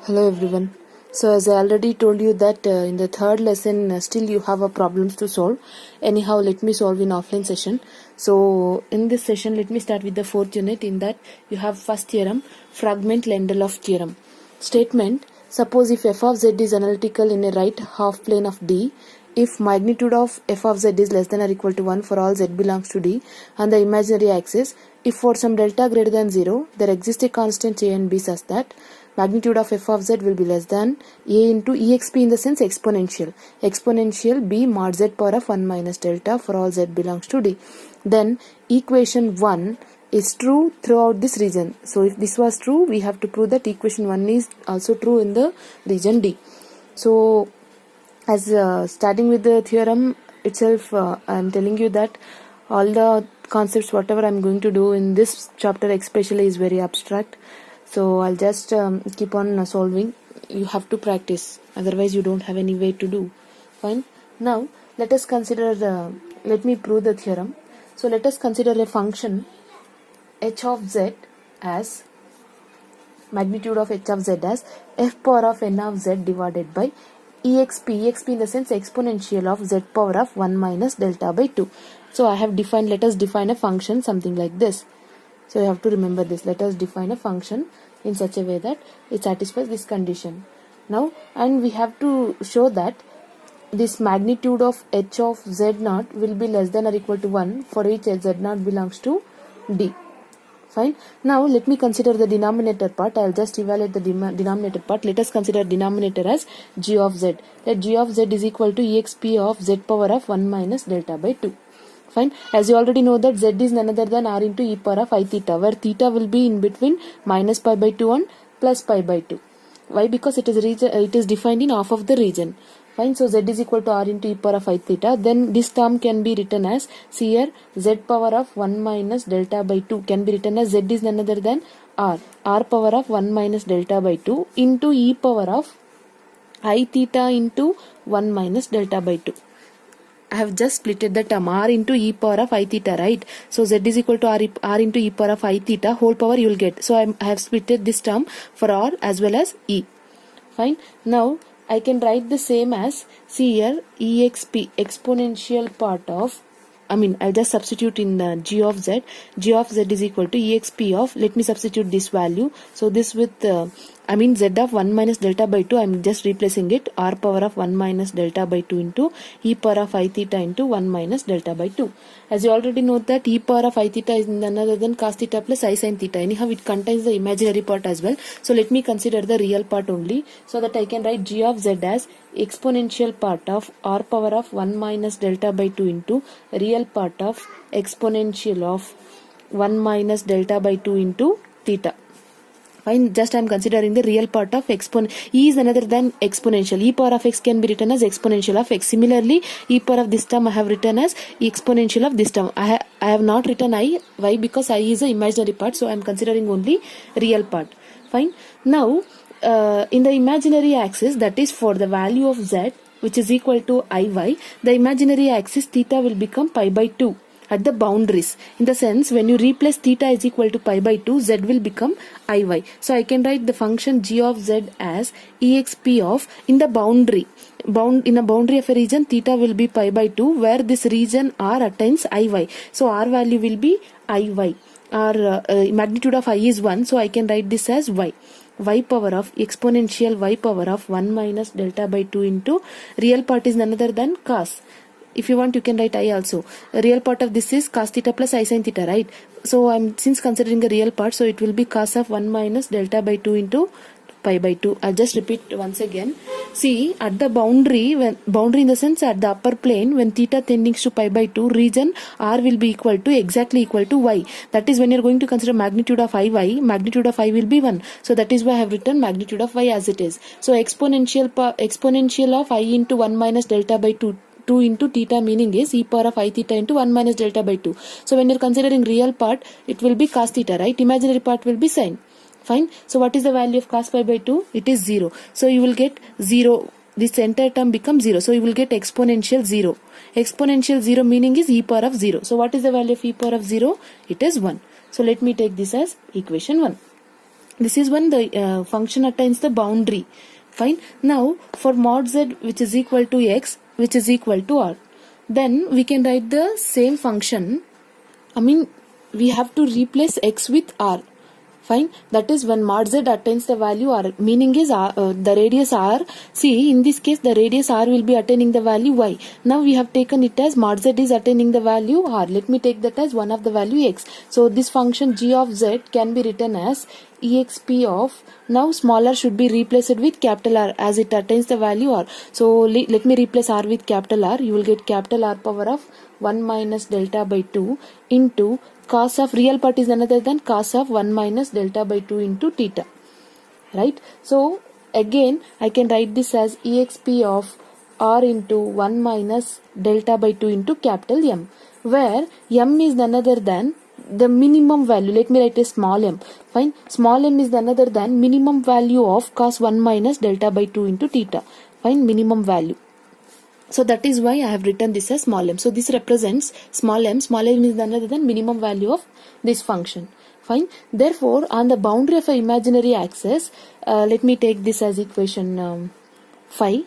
Hello everyone. So as I already told you that in the third lesson still you have a problems to solve. Anyhow, let me solve in offline session. So in this session let me start with the fourth unit. In that you have first theorem, fragment Lendelov theorem. Statement: suppose if f of z is analytical in a right half plane of D, if magnitude of f of z is less than or equal to 1 for all z belongs to D on the imaginary axis, if for some delta greater than 0 there exists a constant a and b such that magnitude of f of z will be less than a into exp, in the sense exponential b mod z power of 1 minus delta for all z belongs to D, then equation 1 is true throughout this region. So if this was true, we have to prove that equation 1 is also true in the region D. So as starting with the theorem itself, I am telling you that all the concepts whatever I am going to do in this chapter especially is very abstract. So I'll just keep on solving. You have to practice, otherwise you don't have any way to do. Fine. Now let us consider let me prove the theorem. So let us consider a function h of z as magnitude of h of z as f power of n of z divided by exp in the sense exponential of z power of 1 minus delta by 2. So I have defined, let us define a function something like this. So you have to remember this. Let us define a function in such a way that it satisfies this condition. Now, and we have to show that this magnitude of h of z naught will be less than or equal to 1 for each z naught belongs to D. Fine. Now let me consider the denominator part. I will just evaluate the denominator part. Let us consider denominator as g of z. Let g of z is equal to exp of z power of 1 minus delta by 2. Fine. As you already know that z is none other than r into e power of I theta, where theta will be in between minus pi by 2 and plus pi by 2. Why? Because it is defined in half of the region. Fine. So z is equal to r into e power of I theta. Then this term can be written as, see here, z power of 1 minus delta by 2 can be written as z is none other than r power of 1 minus delta by 2 into e power of I theta into 1 minus delta by 2. I have just splitted the term r into e power of I theta, right? So z is equal to r into e power of I theta whole power you will get. So I have splitted this term for r as well as e. Fine. Now I can write the same as, see here, exp exponential part of, I'll just substitute in g of z. G of z is equal to exp of, let me substitute this value. So this with z of 1 minus delta by 2, I'm just replacing it, r power of 1 minus delta by 2 into e power of I theta into 1 minus delta by 2. As you already know that e power of I theta is none other than cos theta plus I sin theta. Anyhow, it contains the imaginary part as well. So let me consider the real part only, so that I can write g of z as exponential part of r power of 1 minus delta by 2 into real part of exponential of 1 minus delta by 2 into theta. Fine. Just I am considering the real part of e is another than exponential. E power of x can be written as exponential of x. Similarly, e power of this term I have written as exponential of this term. I have not written I. Why? Because I is the imaginary part. So I am considering only real part. Fine. Now in the imaginary axis, that is for the value of z which is equal to iy, the imaginary axis theta will become pi by 2 at the boundaries. In the sense, when you replace theta is equal to pi by 2, z will become iy. So I can write the function g of z as exp of, in the boundary. In a boundary of a region, theta will be pi by 2, where this region r attains iy. So r value will be iy. Our magnitude of I is 1, so I can write this as y power of exponential y power of 1 minus delta by 2 into real part is none other than cos. If you want, you can write I also. The real part of this is cos theta plus I sin theta, right? So I'm since considering the real part, so it will be cos of 1 minus delta by 2 into pi by 2. I'll just repeat once again. See, at the boundary in the sense at the upper plane, when theta tending to pi by 2, region r will be exactly equal to y. That is when you're going to consider magnitude of iy, magnitude of I will be 1. So that is why I have written magnitude of y as it is. So exponential of I into 1 minus delta by 2 into theta, meaning is e power of I theta into 1 minus delta by 2. So when you're considering real part, it will be cos theta, right? Imaginary part will be sin. Fine. So what is the value of cos pi by 2? It is 0. So you will get 0. This entire term becomes 0. So you will get exponential 0. Exponential 0 meaning is e power of 0. So what is the value of e power of 0? It is 1. So let me take this as equation 1. This is when the function attains the boundary. Fine. Now for mod z which is equal to x which is equal to r, then we can write the same function. We have to replace x with r. Fine. That is when mod z attains the value r, meaning is the radius r. See, in this case the radius r will be attaining the value y. Now we have taken it as mod z is attaining the value r. Let me take that as one of the value x. So this function g of z can be written as exp of, now smaller should be replaced with capital R as it attains the value r. So let me replace r with capital R. You will get capital R power of 1 minus delta by 2 into cos of, real part is another than cos of 1 minus delta by 2 into theta. Right. So again I can write this as exp of r into 1 minus delta by 2 into capital M, where M is none other than the minimum value. Let me write a small m. Fine. Small m is none other than minimum value of cos 1 minus delta by 2 into theta. Fine. Minimum value. So that is why I have written this as small m. So this represents small m. Small m is none other than minimum value of this function. Fine. Therefore, on the boundary of an imaginary axis, let me take this as equation 5.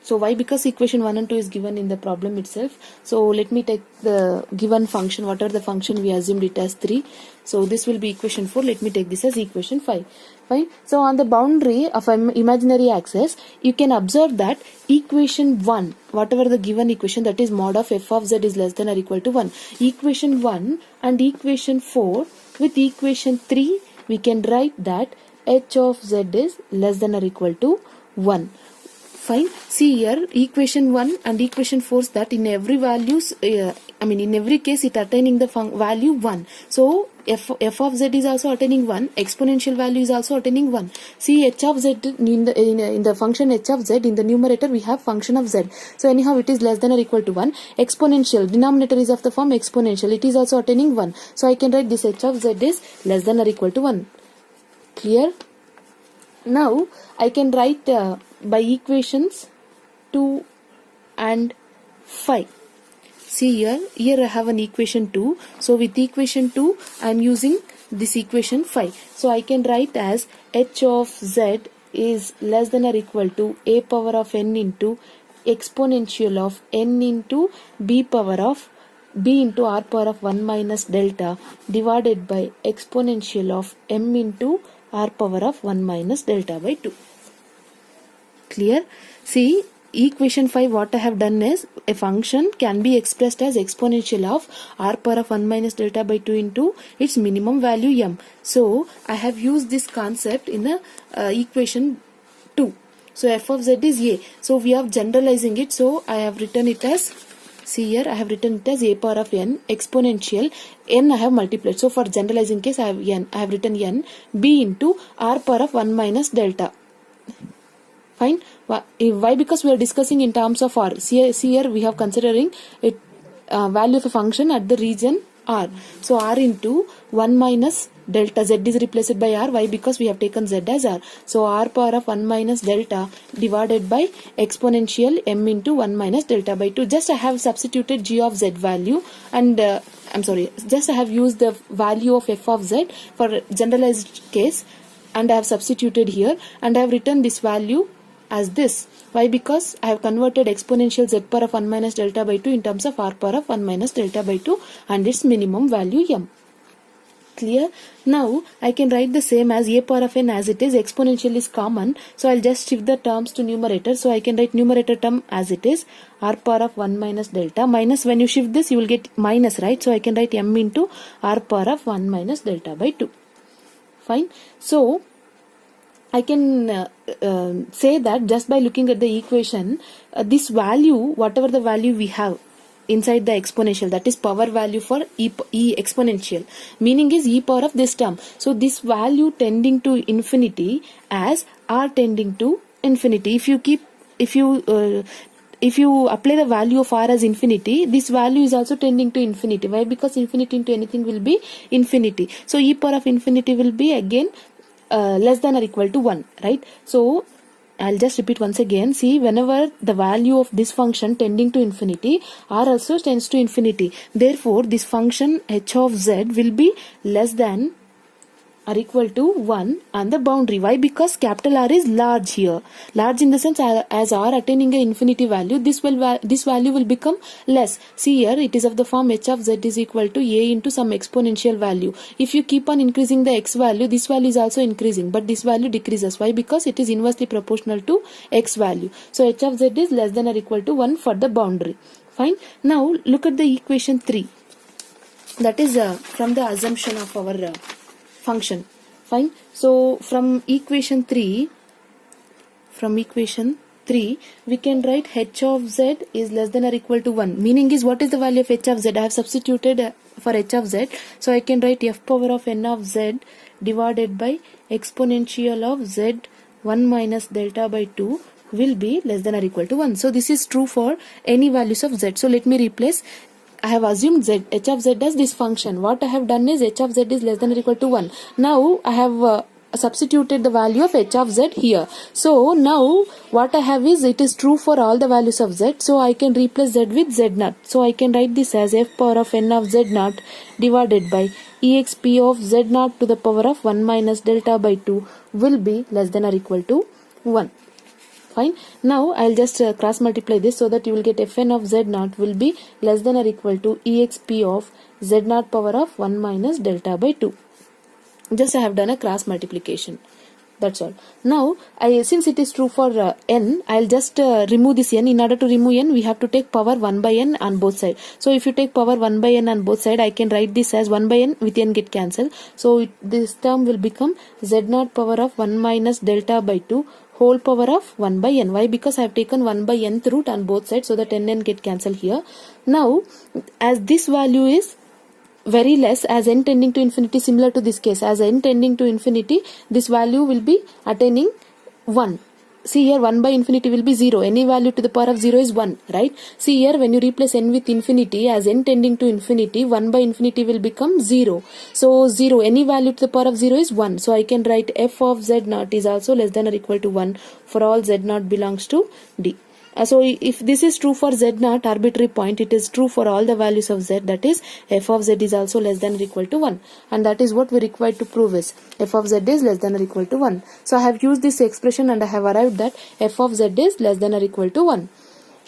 So why? Because equation 1 and 2 is given in the problem itself. So let me take the given function, whatever the function we assumed it as 3. So this will be equation 4. Let me take this as equation 5. Fine. So on the boundary of an imaginary axis, you can observe that equation 1, whatever the given equation, that is mod of f of z is less than or equal to 1. Equation 1 and equation 4 with equation 3, we can write that h of z is less than or equal to 1. Fine. See here, equation 1 and equation 4 is that in every values, in every case it attaining the value 1. So f of z is also attaining 1, exponential value is also attaining 1. See, h of z in the function h of z, in the numerator we have function of z. So anyhow it is less than or equal to 1. Exponential, denominator is of the form exponential, it is also attaining 1. So I can write this h of z is less than or equal to 1. Clear? Now I can write by equations 2 and 5. See here I have an equation 2. So with equation 2 I am using this equation 5. So I can write as h of z is less than or equal to a power of n into exponential of n into b power of b into r power of 1 minus delta divided by exponential of m into r power of 1 minus delta by 2. Clear? See, equation 5 what I have done is, a function can be expressed as exponential of r power of 1 minus delta by 2 into its minimum value m. So I have used this concept in the equation 2. So f of z is a. So we are generalizing it. So I have written it as, see here I have written it as a power of n exponential n I have multiplied. So for generalizing case I have n, I have written n b into r power of 1 minus delta. Fine. Why? Because we are discussing in terms of r. See here we have considering it value of a function at the region r. So r into 1 minus delta, z is replaced by r. Why? Because we have taken z as r. So r power of 1 minus delta divided by exponential m into 1 minus delta by 2. Just I have substituted g of z value and just I have used the value of f of z for generalized case and I have substituted here and I have written this value as this. Why? Because I have converted exponential z power of 1 minus delta by 2 in terms of r power of 1 minus delta by 2 and its minimum value m. Clear? Now I can write the same as a power of n as it is. Exponential is common, so I'll just shift the terms to numerator. So I can write numerator term as it is, r power of 1 minus delta minus, when you shift this you will get minus, right? So I can write m into r power of 1 minus delta by 2. Fine. So I can say that just by looking at the equation, this value, whatever the value we have inside the exponential, that is power value for e exponential, meaning is e power of this term. So this value tending to infinity as r tending to infinity. If you apply the value of r as infinity, this value is also tending to infinity. Why? Because infinity into anything will be infinity. So e power of infinity will be again less than or equal to 1, right? So I'll just repeat once again. See, whenever the value of this function tending to infinity, r also tends to infinity. Therefore, this function h of z will be less than are equal to 1 and the boundary. Why? Because capital R is large here. Large in the sense as R attaining a infinity value, this value will become less. See here, it is of the form h of z is equal to a into some exponential value. If you keep on increasing the x value, this value is also increasing, but this value decreases. Why? Because it is inversely proportional to x value. So h of z is less than or equal to 1 for the boundary. Fine. Now look at the equation 3. That is from the assumption of our function. Fine. So from equation 3, we can write h of z is less than or equal to 1. Meaning is, what is the value of h of z? I have substituted for h of z. So I can write f power of n of z divided by exponential of z 1 minus delta by 2 will be less than or equal to 1. So this is true for any values of z. So let me replace. I have assumed z, h of z as this function. What I have done is h of z is less than or equal to 1. Now I have substituted the value of h of z here. So now what I have is, it is true for all the values of z. So I can replace z with z naught. So I can write this as f power of n of z naught divided by exp of z naught to the power of 1 minus delta by 2 will be less than or equal to 1. Fine. Now I'll just cross multiply this so that you will get fn of z naught will be less than or equal to exp of z naught power of 1 minus delta by 2. Just I have done a cross multiplication. That's all. Now since it is true for n, I'll just remove this n. In order to remove n, we have to take power 1 by n on both sides. So if you take power 1 by n on both sides, I can write this as 1 by n with n get cancelled. So this term will become z naught power of 1 minus delta by 2 whole power of 1 by n. Why? Because I have taken 1 by nth root on both sides, so that n get cancelled here. Now as this value is very less, as n tending to infinity, similar to this case, as n tending to infinity, this value will be attaining 1. See here, 1 by infinity will be 0. Any value to the power of 0 is 1, right? See here, when you replace n with infinity, as n tending to infinity, 1 by infinity will become 0. So 0, any value to the power of 0 is 1. So I can write f of z naught is also less than or equal to 1 for all z naught belongs to D. So if this is true for z naught arbitrary point, it is true for all the values of z, that is f of z is also less than or equal to 1, and that is what we require to prove is f of z is less than or equal to 1. So I have used this expression and I have arrived that f of z is less than or equal to 1.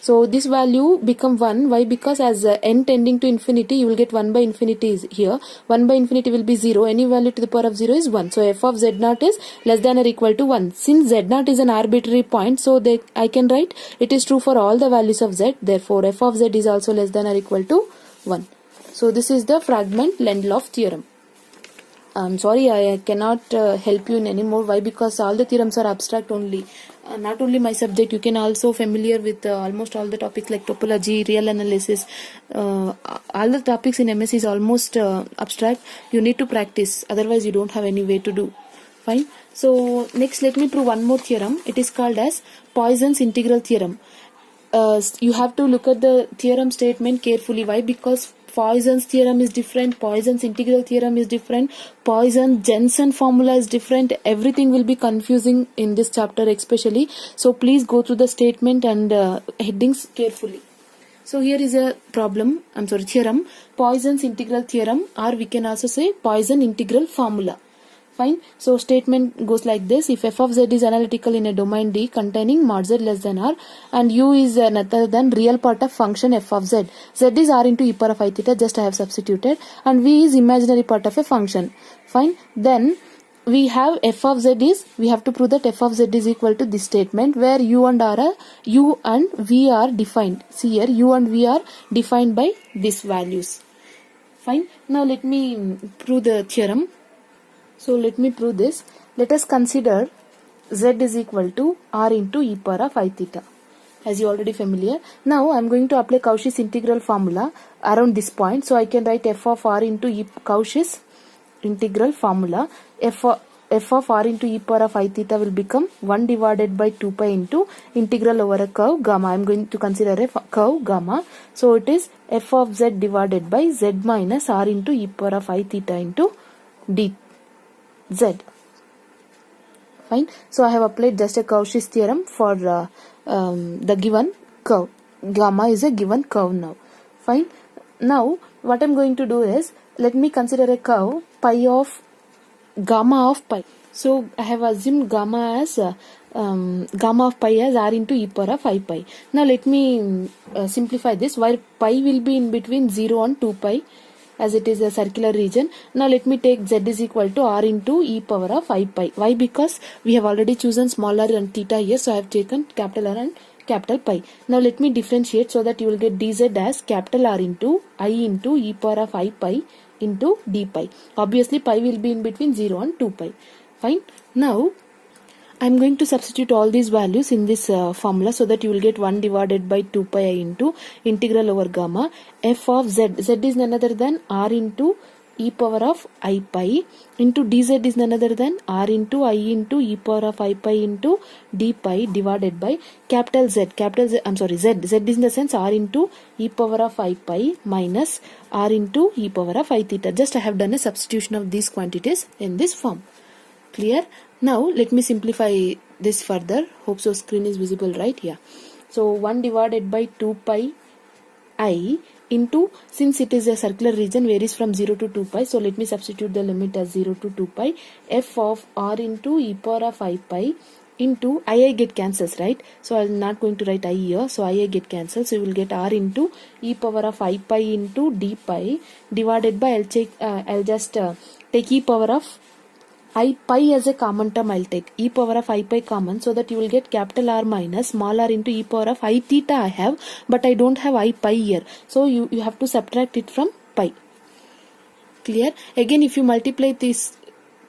So this value become 1. Why? Because as n tending to infinity, you will get 1 by infinity is here. 1 by infinity will be 0. Any value to the power of 0 is 1. So f of z naught is less than or equal to 1. Since z naught is an arbitrary point, so I can write it is true for all the values of z. Therefore f of z is also less than or equal to 1. So this is the fragment Lendloff theorem. I'm sorry, I cannot help you in any more. Why? Because all the theorems are abstract only. Not only my subject, you can also familiar with almost all the topics like topology, real analysis. All the topics in MS is almost abstract. You need to practice, otherwise you don't have any way to do. Fine. So next let me prove one more theorem. It is called as Poisson's integral theorem. You have to look at the theorem statement carefully. Why? Because Poisson's theorem is different, Poisson's integral theorem is different, Poisson-Jensen formula is different. Everything will be confusing in this chapter especially. So please go through the statement and headings carefully. So here is a theorem, Poisson's integral theorem, or we can also say Poisson integral formula. Fine. So statement goes like this: if f of z is analytical in a domain D containing mod z less than r, and u is other than real part of function f of z, z is r into e power of I theta, just I have substituted, and v is imaginary part of a function. Fine. Then we have f of z is, we have to prove that f of z is equal to this statement where u and v are defined. See here, u and v are defined by these values. Fine. Now let me prove the theorem. So let me prove this. Let us consider z is equal to r into e power of I theta, as you already familiar. Now I am going to apply Cauchy's integral formula around this point. So I can write f of r into Cauchy's integral formula. F of r into e power of I theta will become 1 divided by 2 pi into integral over a curve gamma. I am going to consider a curve gamma. So it is f of z divided by z minus r into e power of I theta into d z. Fine. So I have applied just a Cauchy's theorem for the given curve. Gamma is a given curve now. Fine. Now what I am going to do is, let me consider a curve pi of gamma of pi. So I have assumed gamma as gamma of pi as r into e power of I pi. Now let me simplify this, where pi will be in between 0 and 2 pi, as it is a circular region. Now let me take z is equal to r into e power of I pi. Why? Because we have already chosen small r and theta here, so I have taken capital R and capital pi. Now let me differentiate so that you will get dz as capital R into I into e power of I pi into d pi. Obviously pi will be in between 0 and 2 pi. Fine. Now I'm going to substitute all these values in this formula so that you will get 1 divided by 2 pi I into integral over gamma f of z. Z is none other than r into e power of I pi into dz is none other than r into I into e power of I pi into d pi divided by capital Z. Z is in the sense r into e power of I pi minus r into e power of I theta. Just I have done a substitution of these quantities in this form. Clear? Now let me simplify this further. Hope so screen is visible, right? Yeah. So 1 divided by 2 pi I into, since it is a circular region varies from 0 to 2 pi, so let me substitute the limit as 0 to 2 pi f of r into e power of I pi into I get cancels, right? So I'm not going to write I here, so I get cancelled, so you will get r into e power of I pi into d pi divided by I'll just take e power of I pi as a common term. I'll take e power of I pi common, so that you will get capital R minus small r into e power of I theta I have, but I don't have I pi here. So you have to subtract it from pi. Clear? Again, if you multiply this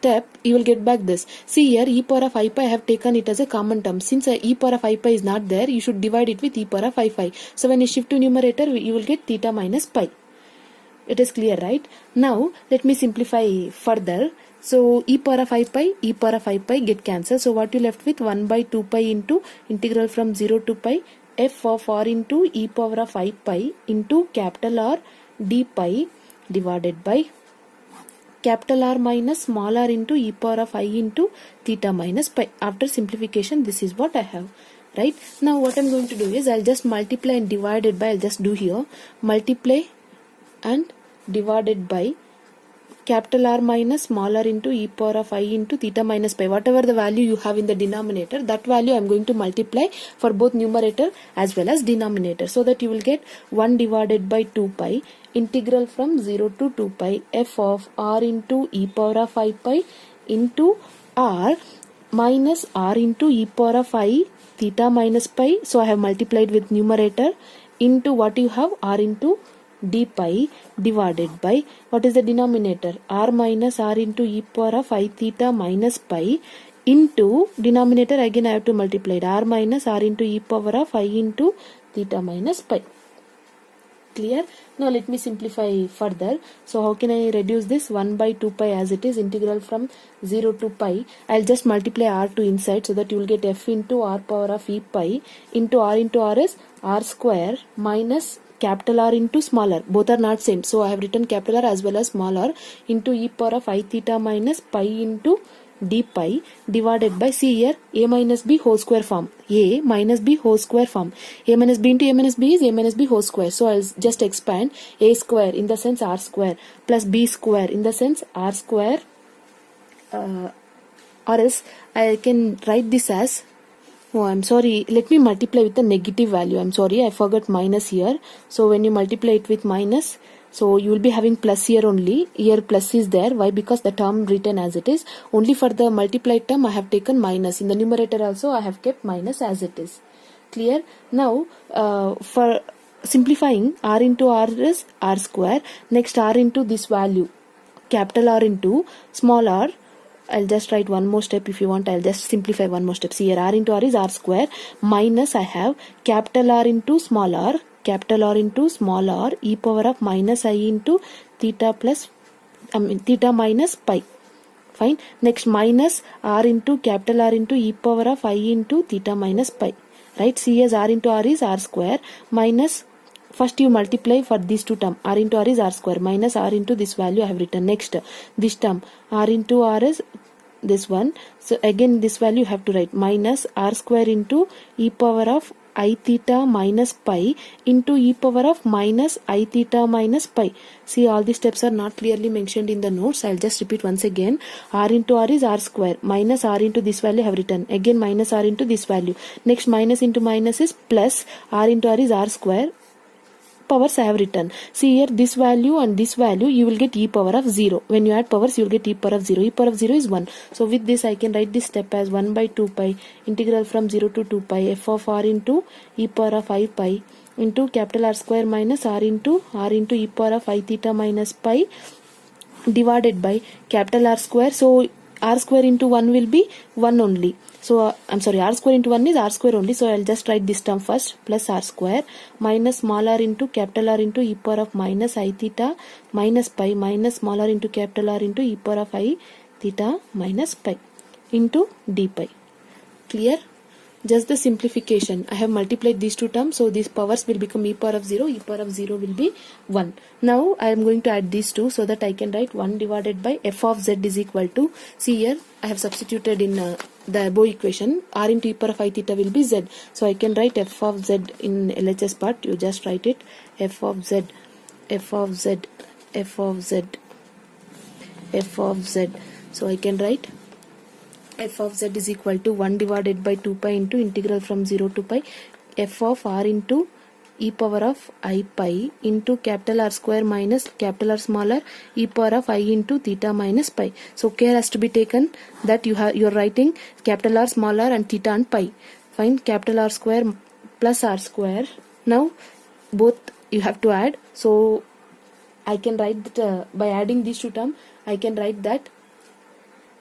step, you will get back this. See here, e power of I pi I have taken it as a common term. Since e power of I pi is not there, you should divide it with e power of I pi. So when you shift to numerator, you will get theta minus pi. It is clear, right? Now let me simplify further. So e power of I pi get cancelled. So what you left with 1 by 2 pi into integral from 0 to pi f of r into e power of I pi into capital R d pi divided by capital R minus small r into e power of I into theta minus pi. After simplification, this is what I have. Right? Now what I'm going to do is I'll just multiply and divide it by, I'll just do here, multiply and divided by capital R minus small r into e power of I into theta minus pi. Whatever the value you have in the denominator, that value I am going to multiply for both numerator as well as denominator, so that you will get 1 divided by 2 pi integral from 0 to 2 pi f of r into e power of I pi into r minus r into e power of I theta minus pi. So I have multiplied with numerator into what you have, r into d pi divided by what is the denominator, r minus r into e power of I theta minus pi into denominator again I have to multiply it, r minus r into e power of I into theta minus pi. Clear? Now let me simplify further. So how can I reduce this? 1 by 2 pi as it is, integral from 0 to pi. I'll just multiply r to inside, so that you will get f into r power of e pi into r is r square minus capital R into small r. Both are not same, so I have written capital R as well as small r into e power of I theta minus pi into d pi divided by, see here, a minus b whole square form, a minus b whole square form, a minus b into a minus b is a minus b whole square. So I'll just expand a square in the sense r square plus b square in the sense r square, or else I can write this as, oh, I'm sorry, let me multiply with the negative value. I'm sorry, I forgot minus here. So when you multiply it with minus, so you will be having plus here only. Here plus is there. Why? Because the term written as it is. Only for the multiplied term I have taken minus. In the numerator also I have kept minus as it is. Clear? Now for simplifying, r into r is r square. Next r into this value, capital R into small r. I'll just write one more step. If you want, I'll just simplify one more step. See here, r into r is r square minus I have capital R into small r, capital R into small r e power of minus I into theta theta minus pi. Fine. Next minus r into capital R into e power of I into theta minus pi. Right. See as r into r is r square minus, first you multiply for these two terms, r into r is r square minus r into this value I have written. Next this term, r into r is this one, so again this value you have to write minus r square into e power of I theta minus pi into e power of minus I theta minus pi. See, all these steps are not clearly mentioned in the notes. I'll just repeat once again. R into R is R square. Minus R into this value I have written. Again minus R into this value. Next minus into minus is plus. R into R is R square. Powers I have written. See here, this value and this value you will get e power of 0. When you add powers you will get e power of 0. E power of 0 is 1. So with this I can write this step as 1 by 2 pi integral from 0 to 2 pi f of r into e power of I pi into capital R square minus r into e power of I theta minus pi divided by capital R square. So r square into 1 will be 1 only. So I'm sorry, r square into 1 is r square only. So I'll just write this term first, plus r square minus small r into capital R into e power of minus I theta minus pi minus small r into capital R into e power of I theta minus pi into d pi. Clear? Just the simplification. I have multiplied these two terms, so these powers will become e power of 0. E power of 0 will be 1. Now I am going to add these two so that I can write 1 divided by f of z is equal to, see here I have substituted in the above equation, r into e power of I theta will be z. So I can write f of z in LHS part. You just write it, f of z, f of z, f of z, f of z. So I can write f of z is equal to 1 divided by 2 pi into integral from 0 to pi f of r into e power of I pi into capital R square minus capital R smaller e power of I into theta minus pi. So care has to be taken that you are writing capital R smaller and theta and pi. Find capital R square plus R square. Now both you have to add. So I can write that by adding these two terms I can write that.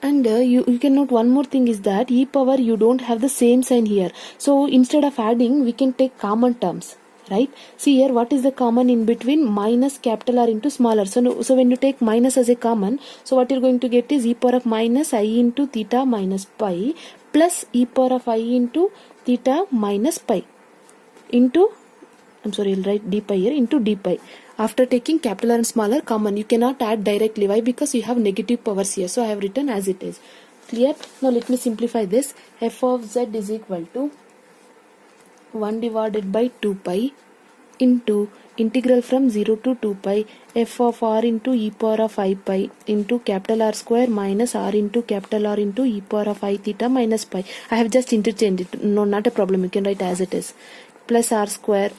And you can note one more thing is that e power you don't have the same sign here. So instead of adding we can take common terms, right? See here what is the common in between minus capital R into smaller. So when you take minus as a common, so what you're going to get is e power of minus I into theta minus pi plus e power of I into theta minus pi into, I'm sorry, I'll write d pi here, into d pi. After taking capital R and smaller common, you cannot add directly. Why? Because you have negative powers here. So I have written as it is. Clear? Now let me simplify this. F of z is equal to 1 divided by 2 pi into integral from 0 to 2 pi f of r into e power of I pi into capital R square minus r into capital R into e power of I theta minus pi. I have just interchanged it. No, not a problem. You can write as it is. Plus r square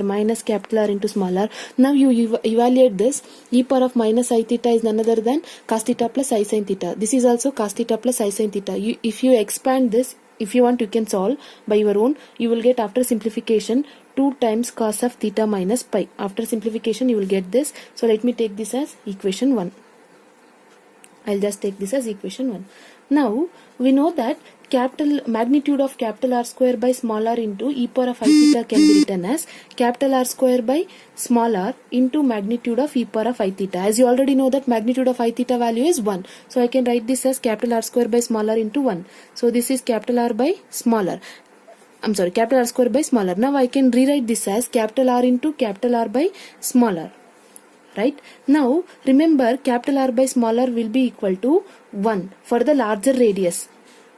minus capital R into small r. Now you evaluate this. E power of minus I theta is none other than cos theta plus I sin theta. This is also cos theta plus I sin theta. If you expand this, if you want, you can solve by your own. You will get after simplification 2 times cos of theta minus pi. After simplification you will get this. So let me take this as equation 1. I'll just take this as equation 1. Now we know that magnitude of capital R square by small r into e power of I theta can be written as capital R square by small r into magnitude of e power of I theta. As you already know that magnitude of I theta value is 1. So I can write this as capital R square by small r into 1. So this is capital R by small r. I'm sorry, capital R square by small r. Now I can rewrite this as capital R into capital R by small r. Right? Now remember capital R by small r will be equal to 1 for the larger radius.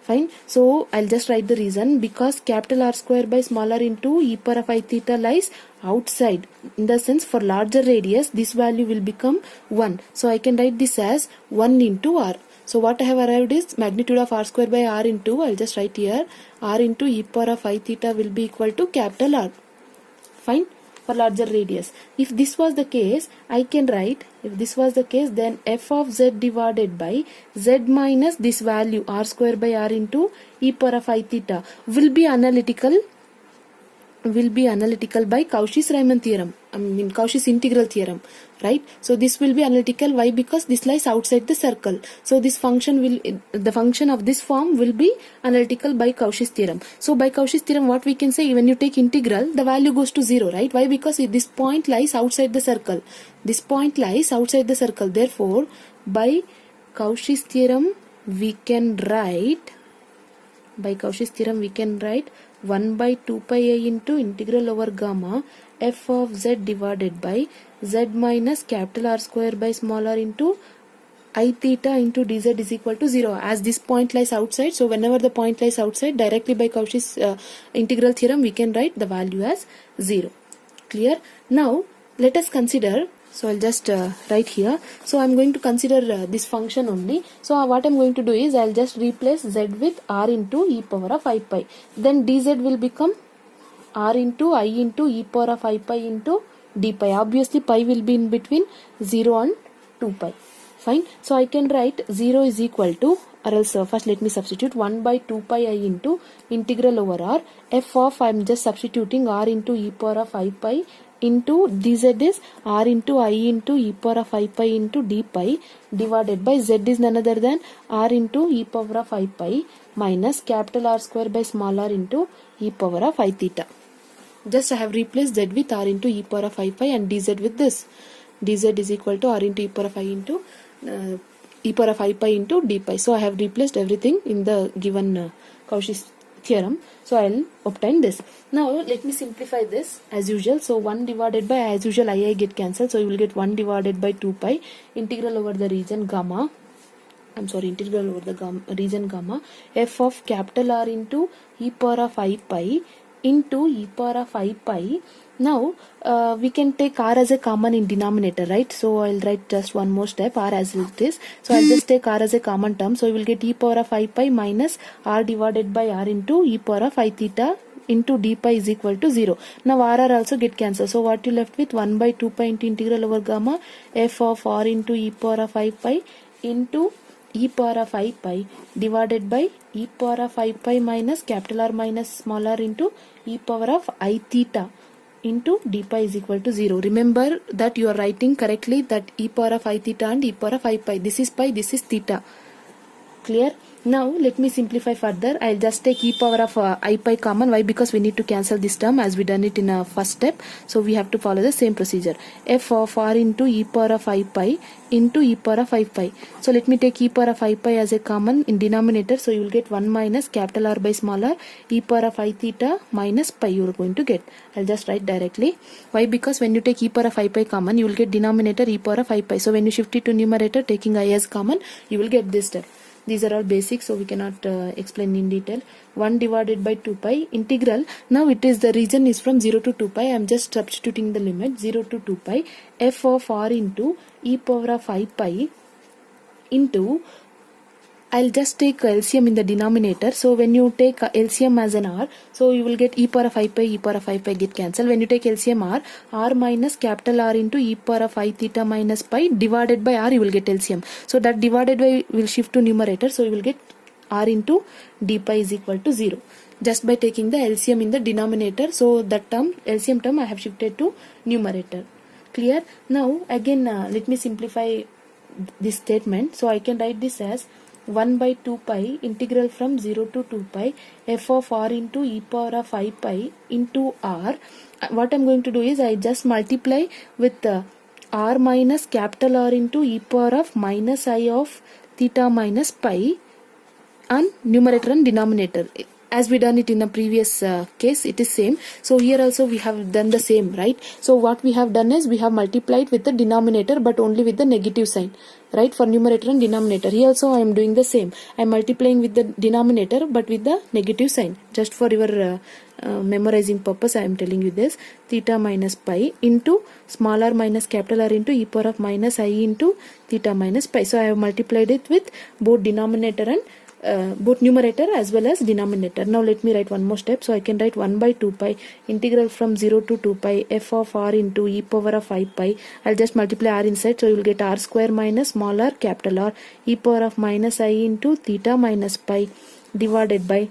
Fine. So I'll just write the reason, because capital R square by small r into e power of I theta lies outside. In the sense for larger radius this value will become 1. So I can write this as 1 into r. So what I have arrived is magnitude of r square by r into, I'll just write here, r into e power of I theta will be equal to capital R. Fine. For larger radius. If this was the case, I can write, if this was the case, then f of z divided by z minus this value r square by r into e power of I theta will be analytical by Cauchy-Riemann theorem. I mean Cauchy's integral theorem, right? So this will be analytical. Why? Because this lies outside the circle. So this function will, the function of this form will be analytical by Cauchy's theorem. So by Cauchy's theorem, what we can say, when you take integral, the value goes to 0, right? Why? Because this point lies outside the circle. This point lies outside the circle. Therefore, by Cauchy's theorem, we can write 1 by 2 pi I into integral over gamma f of z divided by z minus capital R square by small r into I theta into dz is equal to 0, as this point lies outside. So whenever the point lies outside, directly by Cauchy's integral theorem we can write the value as 0. Clear? Now let us consider, so I'll just write here. So I'm going to consider this function only. So what I'm going to do is I'll just replace z with r into e power of I pi. Then dz will become r into I into e power of I pi into d pi. Obviously pi will be in between 0 and 2 pi. Fine. So I can write 0 is equal to, or else first let me substitute 1 by 2 pi I into integral over r. F of, I'm just substituting r into e power of I pi into dz is r into I into e power of I pi into d pi divided by z is none other than r into e power of I pi minus capital R square by small r into e power of I theta. Just I have replaced z with r into e power of I pi and dz with this. dz is equal to r into e power of I into e power of I pi into d pi. So I have replaced everything in the given Cauchy's theorem. So I'll obtain this. Now let me simplify this as usual. So 1 divided by, as usual I get cancelled. So you will get 1 divided by 2 pi integral over the region gamma. Integral over the region gamma f of capital R into e power of I pi into e power of I pi. Now we can take r as a common in denominator, right? So I'll write just one more step, r as it is. So I'll just take r as a common term. So we will get e power of I pi minus r divided by r into e power of I theta into d pi is equal to 0. Now r also get cancelled. So what you left with 1 by 2 pi into integral over gamma f of r into e power of I pi into e power of I pi divided by e power of I pi minus capital R minus small r into e power of I theta into d pi is equal to 0. Remember that you are writing correctly that e power of I theta and e power of I pi. This is pi, this is theta. Clear? Now let me simplify further. I'll just take e power of I pi common. Why? Because we need to cancel this term as we done it in a first step. So we have to follow the same procedure. F of r into e power of I pi into e power of I pi. So let me take e power of I pi as a common in denominator. So you will get 1 minus capital R by small r e power of I theta minus pi you are going to get. I'll just write directly. Why? Because when you take e power of I pi common, you will get denominator e power of I pi. So when you shift it to numerator taking I as common, you will get this step. These are all basic, so we cannot explain in detail. 1 divided by 2 pi integral. Now it is the region is from 0 to 2 pi. I am just substituting the limit 0 to 2 pi f of r into e power of I pi into, I'll just take LCM in the denominator. So when you take LCM as an r, so you will get e power of I pi get cancelled. When you take LCM r minus capital R into e power of I theta minus pi divided by r, you will get LCM. So that divided by will shift to numerator. So you will get r into d pi is equal to 0. Just by taking the LCM in the denominator. So that term, LCM term I have shifted to numerator. Clear? Now again let me simplify this statement. So I can write this as 1 by 2 pi integral from 0 to 2 pi f of r into e power of I pi into r. What I'm going to do is I just multiply with r minus capital R into e power of minus I of theta minus pi on numerator and denominator. As we done it in the previous case, it is same. So here also we have done the same, right? So what we have done is we have multiplied with the denominator but only with the negative sign, right? For numerator and denominator. Here also I am doing the same. I am multiplying with the denominator but with the negative sign. Just for your memorizing purpose I am telling you this. Theta minus pi into small r minus capital R into e power of minus I into theta minus pi. So I have multiplied it with both denominator and both numerator as well as denominator. Now let me write one more step. So I can write 1 by 2 pi integral from 0 to 2 pi f of r into e power of I pi. I'll just multiply r inside. So you will get r square minus small r capital R e power of minus I into theta minus pi divided by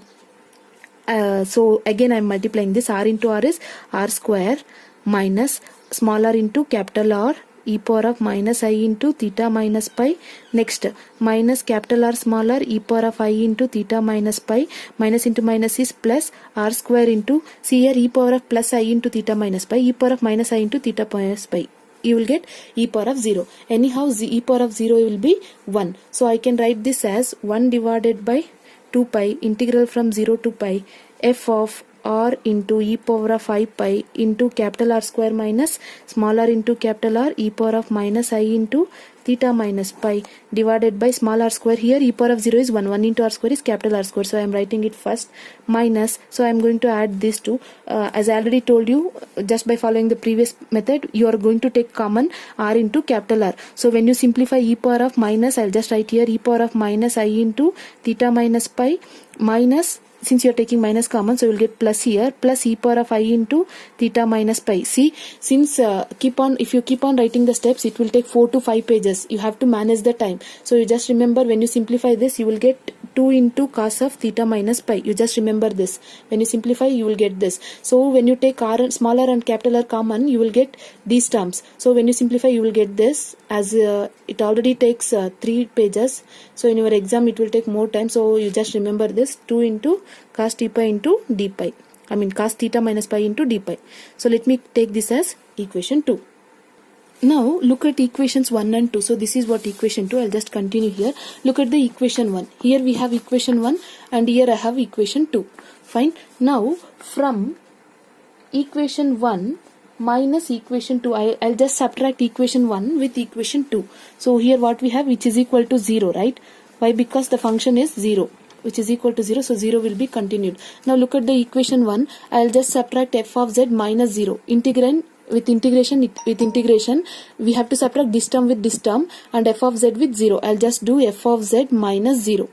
so again I am multiplying this. R into r is r square minus small r into capital R e power of minus I into theta minus pi. Next minus capital R small r e power of I into theta minus pi. Minus into minus is plus r square into, see here e power of plus I into theta minus pi, e power of minus I into theta minus pi. You will get e power of 0. Anyhow e power of 0 will be 1. So I can write this as 1 divided by 2 pi integral from 0 to pi f of r into e power of I pi into capital R square minus small r into capital R e power of minus I into theta minus pi divided by small r square. Here e power of 0 is 1. 1 into r square is capital R square. So I am writing it first minus. So I am going to add this to, as I already told you, just by following the previous method, you are going to take common r into capital R. So when you simplify e power of minus, I'll just write here e power of minus I into theta minus pi minus, since you are taking minus common, so you will get plus here, plus e power of I into theta minus pi. See, since if you keep on writing the steps, it will take 4 to 5 pages. You have to manage the time. So you just remember, when you simplify this, you will get 2 into cos of theta minus pi. You just remember this. When you simplify, you will get this. So when you take r, smaller and capital R common, you will get these terms. So when you simplify, you will get this, as it already takes 3 pages. So in your exam, it will take more time. So you just remember this, 2 into cos t pi into d pi. I mean cos theta minus pi into d pi. So let me take this as equation 2. Now look at equations 1 and 2. So this is what equation 2. I'll just continue here. Look at the equation 1. Here we have equation 1 and here I have equation 2. Fine. Now from equation 1 minus equation 2, I'll just subtract equation 1 with equation 2. So here what we have, which is equal to 0, right? Why? Because the function is 0, which is equal to 0, so 0 will be continued. Now look at the equation 1. I'll just subtract f of z minus 0. With integration, we have to subtract this term with this term and f of z with 0. I'll just do f of z minus 0,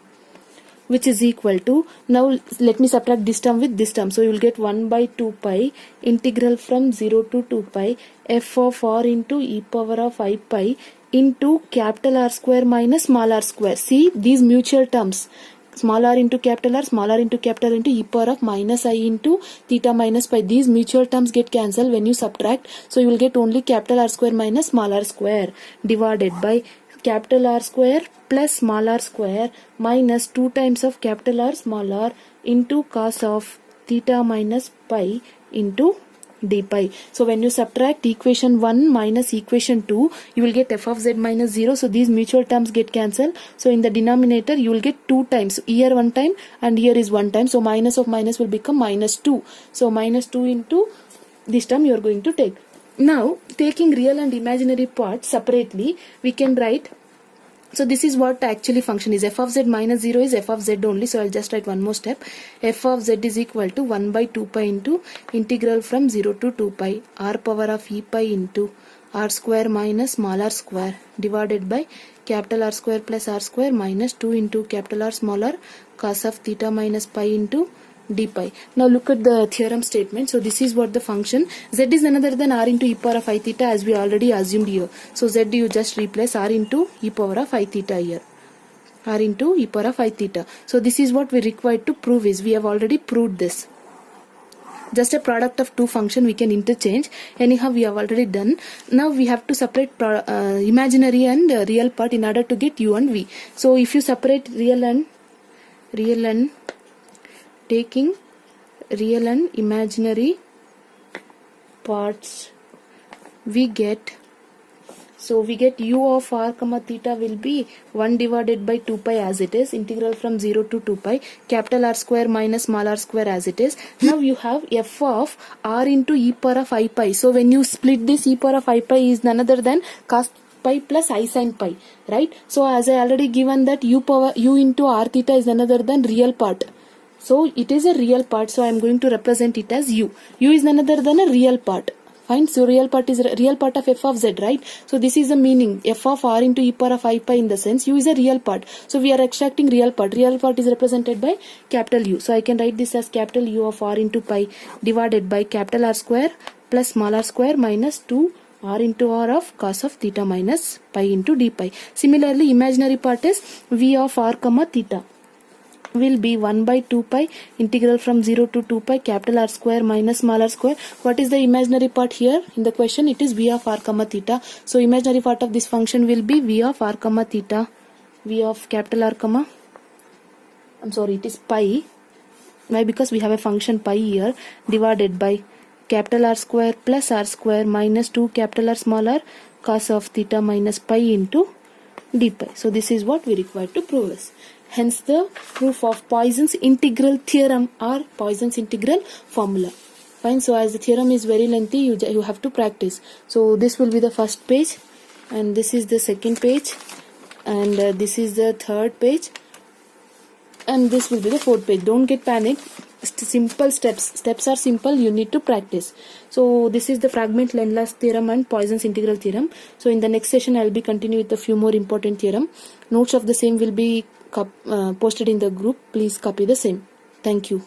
which is equal to, now let me subtract this term with this term. So you will get 1 by 2 pi integral from 0 to 2 pi f of r into e power of I pi into capital R square minus small r square. See these mutual terms, small r into capital R, small r into capital into e power of minus I into theta minus pi. These mutual terms get cancelled when you subtract. So you will get only capital R square minus small r square divided by capital R square plus small r square minus 2 times of capital R small r into cos of theta minus pi into d pi. So when you subtract equation 1 minus equation 2, you will get f of z minus 0. So these mutual terms get cancelled. So in the denominator, you will get 2 times. Here 1 time and here is 1 time. So minus of minus will become minus 2. So minus 2 into this term you are going to take. Now taking real and imaginary parts separately, we can write. So this is what actually function is. F of z minus 0 is f of z only. So I'll just write one more step. F of z is equal to 1 by 2 pi into integral from 0 to 2 pi r power of e pi into r square minus small r square divided by capital R square plus r square minus 2 into capital R small r cos of theta minus pi into d pi. Now look at the theorem statement. So this is what the function. Z is none other than r into e power of I theta, as we already assumed here. So z you just replace r into e power of I theta here. R into e power of I theta. So this is what we required to prove is. We have already proved this. Just a product of two function we can interchange. Anyhow we have already done. Now we have to separate imaginary and real part in order to get u and v. So if you separate real and taking real and imaginary parts, we get u of r comma theta will be 1 divided by 2 pi as it is, integral from 0 to 2 pi, capital R square minus small r square as it is. Now you have f of r into e power of I pi. So when you split this, e power of I pi is none other than cos pi plus I sin pi, right? So as I already given that u into r theta is none other than real part. So it is a real part, so I am going to represent it as u. U is none other than a real part. Fine. So real part is real part of f of z, right? So this is the meaning. F of r into e power of I pi, in the sense u is a real part. So we are extracting real part. Real part is represented by capital U. So I can write this as capital U of r into pi divided by capital R square plus small r square minus 2 r into r of cos of theta minus pi into d pi. Similarly, imaginary part is v of r comma theta will be 1 by 2 pi integral from 0 to 2 pi capital R square minus small r square. What is the imaginary part here in the question? It is v of r comma theta. So imaginary part of this function will be v of r comma theta, v of capital R comma, it is pi. Why? Because we have a function pi here, divided by capital R square plus r square minus 2 capital R small r cos of theta minus pi into d pi. So this is what we require to prove this. hence the proof of Poisson's integral theorem or Poisson's integral formula. Fine. So as the theorem is very lengthy, you have to practice. So this will be the first page, and this is the second page, and this is the third page, and this will be the fourth page. Don't get panicked. Simple steps are simple. You need to practice. So this is the fragment Laplace theorem and Poisson's integral theorem. So in the next session I will be continuing with a few more important theorem. Notes of the same will be posted in the group. Please copy the same. Thank you.